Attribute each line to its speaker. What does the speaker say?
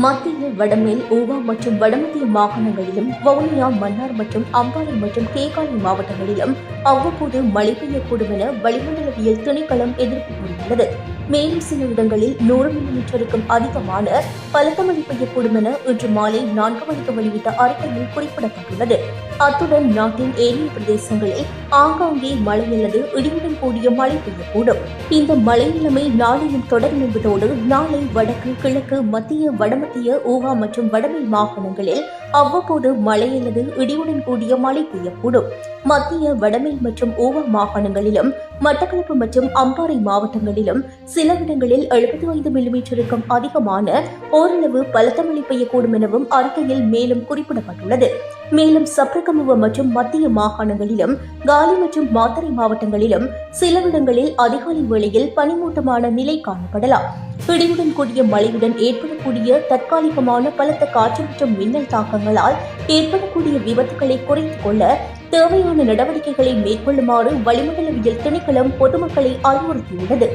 Speaker 1: மத்திய வடமேல் ஊவா மற்றும் வடமத்திய மாகாணங்களிலும் வவுனியா, மன்னார் மற்றும் அம்பாறை மற்றும் கேகாலை மாவட்டங்களிலும் அவ்வப்போது மழை பெய்யக்கூடும் என வளிமண்டலவியல் திணைக்களம் எதிர்ப்பு கூறியுள்ளது. மேலும் சில இடங்களில் 100 மில்லிமீட்டருக்கும் அதிகமான பலத்த மழை பெய்யக்கூடும் என இன்று மாலை 4 மணிக்கு வெளியிட்ட அறிக்கையில் குறிப்பிடப்பட்டுள்ளது. அத்துடன் நாட்டின் ஏனைய பிரதேசங்களில் ஆங்காங்கே மழை அல்லது இடியுடன் கூடிய மழை பெய்யக்கூடும். இந்த மழை நிலைமை நாளையும் தொடரும் என்பதோடு நாளை வடக்கு, கிழக்கு, மத்திய, வடமத்திய, ஊவா மற்றும் வடமேல் மாகாணங்களில் அவ்வப்போது மழை அல்லது இடியுடன் கூடிய மழை பெய்யக்கூடும். மத்திய, வடமேல் மற்றும் ஊவா மாகாணங்களிலும் மட்டக்களப்பு மற்றும் அம்பாறை மாவட்டங்களிலும் சில இடங்களில் 75 மில்லிமீட்டருக்கும் அதிகமான ஓரளவு பலத்த மழை பெய்யக்கூடும் எனவும் அறிக்கையில் மேலும் குறிப்பிடப்பட்டுள்ளது. மேலும் சப்ரகமுவ மற்றும் மத்திய மாகாணங்களிலும் காலி மற்றும் மாத்தறை மாவட்டங்களிலும் சில இடங்களில் அதிகாலை வேளையில் பனிமூட்டமான நிலை காணப்படலாம். இடியுடன் கூடிய மழையுடன் ஏற்படக்கூடிய தற்காலிகமான பலத்த காற்று மற்றும் மின்னல் தாக்கங்களால் ஏற்படக்கூடிய விபத்துக்களை குறைத்துக் கொள்ள தேவையான நடவடிக்கைகளை மேற்கொள்ளுமாறு வளிமண்டலவியல் திணைக்களம் பொதுமக்களை அறிவுறுத்தியுள்ளது.